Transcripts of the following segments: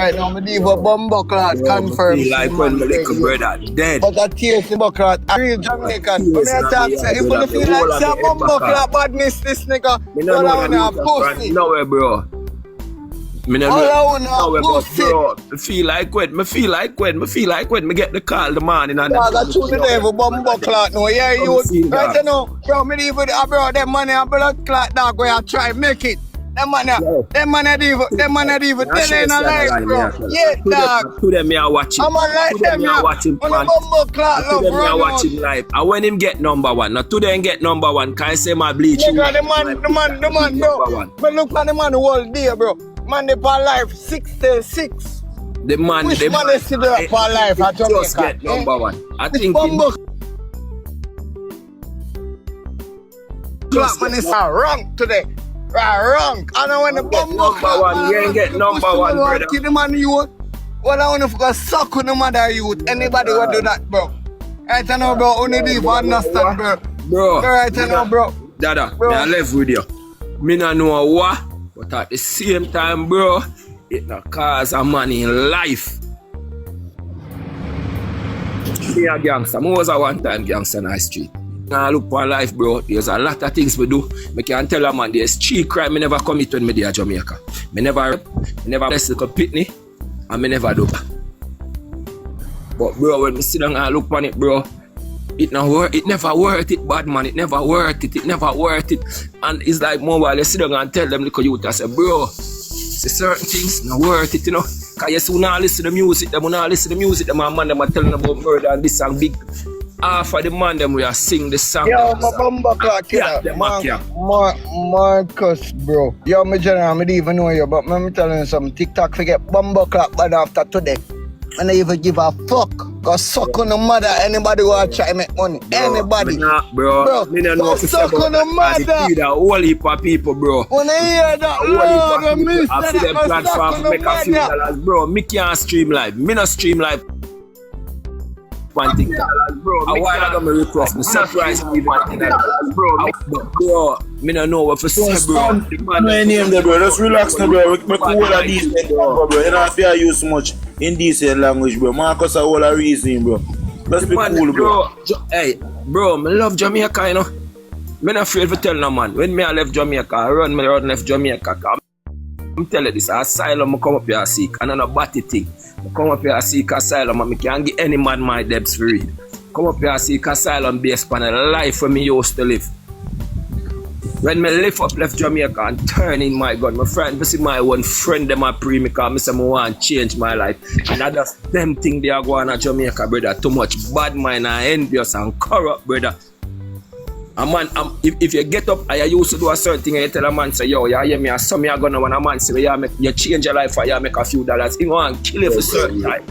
right now. Me leave a bumbo class confirm. Feel like when my little brother dead. But I tears the buckler, a real Jamaican. When I talk, say, if you feel like say bumbo class badness, this nigga, all I wanna pussy. No, bro. Me no bro. Me feel like when. Me get the call the morning and I got you the devil bumbo clot no. Yeah, you right now, bro. Me leave with bro. Them money and blood clot dog. Where I try make it. Them man even telling a lie, bro. Yeah, dog. To them, me are watching. I'm like them, me are watching. On the bumbo clot, to them, me are watching live. And when him get number one, now to them get number one. Can I say my bleach? Nigga, the man, bro. But look at the man all day, bro. Man, they for life 66. The man, which man is still there for life at Jamaica? Just get number one. I think bumbo clot man is wrong today. Wrong. I know when the bumbo clot one, you ain't get number one, brother. Kill the man youth. Well, I want to suck on the mother youth. Anybody will do that, bro. Right now, bro. Only do you understand, bro. Bro. Right now, bro. Dada, me I live with you. Me no know what, but at the same time, bro, it not cause a man in life. Me a gangster. I was a one-time gangster in the street. Now look for life, bro. There's a lot of things we do. I can tell a man there's 3 crimes I never commit when I in Jamaica. I never bless the pitney, and I never do. But bro, when I sit down and look on it, bro, it never worth it, bad man. It never worth it. And it's like more while you sit down and tell them, look at you, I say, bro, see certain things not worth it, you know. Cause you soon not listen to the music, them man them are telling about murder and this song big. Half of the man them we are sing the song. Yo, my bumbo clock, Marcus, bro. Yo, my general, I don't even know you, but let me tell you something. TikTok forget bumbo clock, but after today, and I even give a fuck. Cause suck on the mother, anybody who want to try to make money. Anybody. Bro. Me not know suck on the mother. A whole heap of people, bro. When I hear that, Lord, I miss that. I see them platform to make a few dollars, bro. Me can't stream live. Me not stream live. One thing, bro. A while ago, me request. Me surprise me one thing, bro. Me don't know what to say, bro. No name there, bro. Just relax now, bro. Make all of these things, bro. You don't have to use much indecent language, bro. Marcus are all a reason, bro. Let's be cool, bro. Hey, bro, me love Jamaica, you know. Me not afraid to tell no man. When me I left Jamaica, I run left Jamaica. I'm telling you this, asylum I come up here and seek. And a batty thing. I come up here and seek asylum and I can't give any man my debts for it. Come up here and seek asylum based on the life where me used to live. When me left Jamaica and turn in my gun, my friend, this is my one friend them a pre me because I say I want to change my life. And I just them thing they are going to Jamaica, brother. Too much bad mind and envious and corrupt, brother. A man, if you get up and you used to do a certain thing and you tell a man, say, yo, you hear me, and some you're gonna want a man say, you change your life or you make a few dollars, he want to kill you for certain time.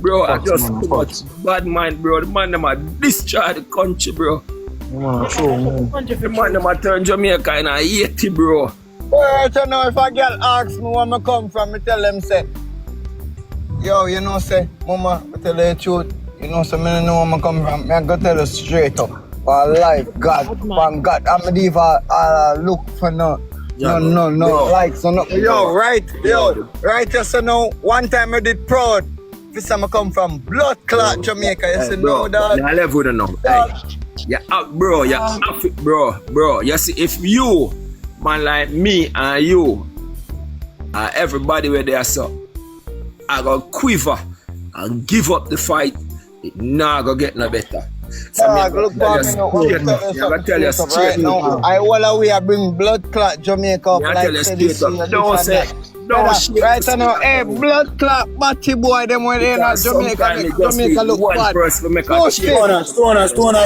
Bro, I just too much bad mind, bro. The man them a destroy the country, bro. The man them a turn Jamaica and I hate it, bro. Well, you know, if a girl asks me where I come from, I tell them, say, yo, you know, say, mama, I tell you the truth, you know, so I don't know where I come from, I go tell you straight up. For life, God, from God, I'm even look for no likes or nothing. Yo, right, yes, so now, one time I did proud. This time I come from blood clot Jamaica, you see, no, dog. I level to know. Hey, yeah, bro, yeah, bro. You see, if you, man like me and you, everybody where they are so, I go quiver and give up the fight, it not go get no better. So look back, I tell you straight now. I will we bring blood clot Jamaica up like don't say, right now, hey, blood clot batty boy, them when they not Jamaica look bad. Stoner,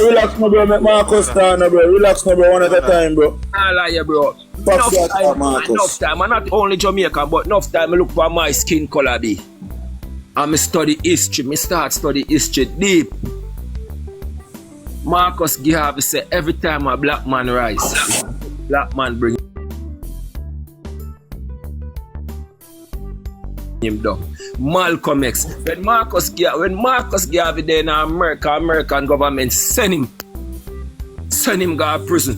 relax no bro, make Marcus down no bro, relax no bro, one at a time bro. I lie bro. Enough time, and not only Jamaica, but enough time I look for my skin color be. And I study history, I start study history deep. Marcus Garvey say every time a black man rise, black man bring him down. Malcolm X. When Marcus Garvey there in America, American government send him go to prison.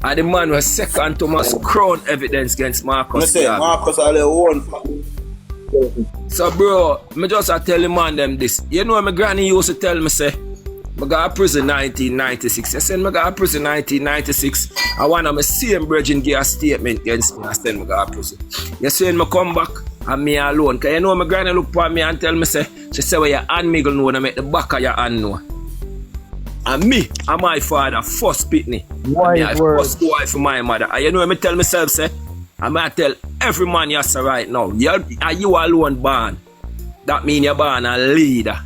And the man was second Thomas Crown evidence against Marcus Garvey. Marcus only one. So bro, me just a tell the man them this. You know my granny used to tell me say, I got a prison 1996. I said I got a prison 1996. I want my same brethren give a statement against me. I said I got a prison. You see when I come back and me alone. Cause you know my granny look for me and tell me say, she say well your hand me gonna know and I make the back of your hand know. And me and my father first pitney. Wise words. First wife for my mother. And you know what I tell myself say? I'm gonna tell every man you say right now, you alone born. That mean you're born a leader.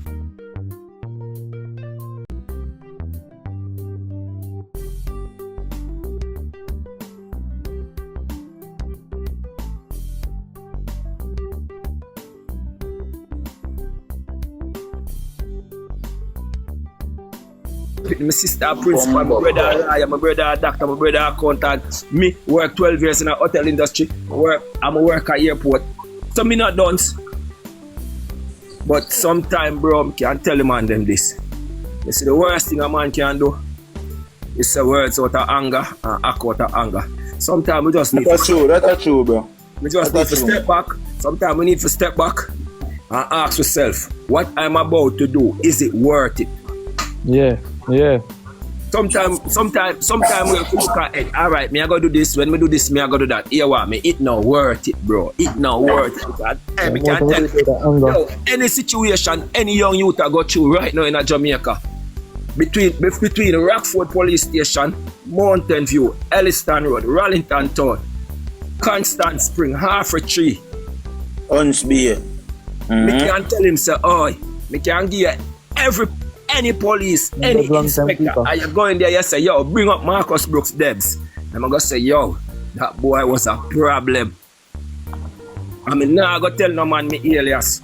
My sister a principal, my brother a lawyer, my brother a doctor, my brother a accountant. Me work 12 years in the hotel industry. I'm a work at airport. So me not done. But sometime bro, I can tell a man them this. You see the worst thing a man can do is say words out of anger and act out of anger. Sometimes we just need That's true, bro. We just need to step back. Sometimes we need to step back and ask yourself, what I'm about to do, is it worth it? Yeah. Sometimes we have to look at it. Alright, me I gotta do this. When me do this, me I gotta do that. Here what me, it not worth it, bro. It not worth it. Me can tell you, yo, any situation, any young youth I go through right now in Jamaica, between Rockford Police Station, Mountain View, Elliston Road, Rollington Town, Constant Spring, Half a Tree. Unsby. Me can tell him say, oh, me can give you any police, any inspector, and you go in there, you say, yo, bring up Marcus Brooks Debs. And I'm going to say, yo, that boy was a problem. I mean, now I go tell no man me alias.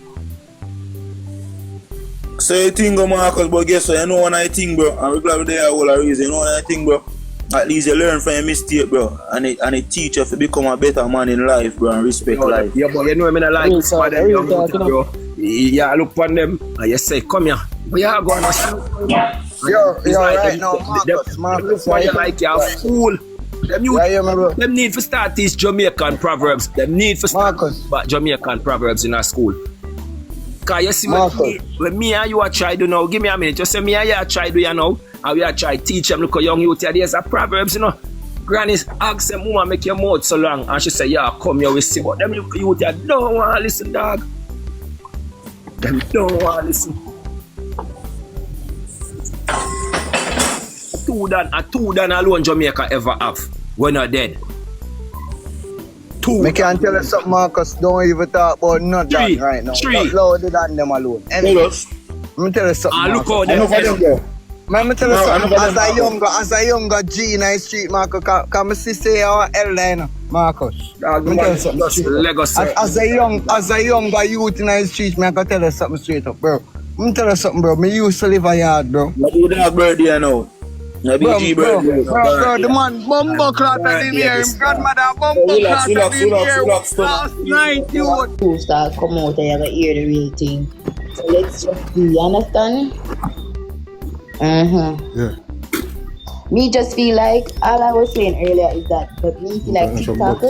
So you think, Marcus, but guess what? You know what I think, bro? I'm glad they are all a reason. You know what I think, bro? At least you learn from your mistake, bro. And it teach you to become a better man in life, bro, and respect life. Yeah, but you know what I mean? I like for them young youth, bro. Yeah, look on them and you say, come here. But you are going to see. You're like right now, Marcus. You're like you're a fool. Them need to start these Jamaican proverbs. Them need to start Jamaican proverbs in our school. Because you see when me and you are trying to know, give me a minute. Just say me and you are trying to, you know, and we are trying to teach them, look at young youth, there's a proverbs, you know. Granny's ask them, woman, make your mouth so long. And she say, yeah, come here, we see. But them youth, they don't want to listen, dog. Them don't want to listen. A two dan alone Jamaica ever have when you're dead. Two. Me can tell you something, Marcus. Don't even talk about nothing right now. Not louder than them alone. Anyway, let me tell you something. Look how them. Let me tell you something. As a younger G in the street, Marcus, can I say our elder, you know, Marcus? Let me tell you something. As a younger youth in the street, I can tell you something straight up, bro. Let me tell you something, bro. Me used to live a yard, bro. You do that birthday now. Bro, the man bumbo clot in here. His grandmother bumbo clot in here. Last night, you start come out and you gotta hear the real thing. So let's just see, you understand? Yeah. Me just feel like all I was saying earlier is that, but me feel like TikTok.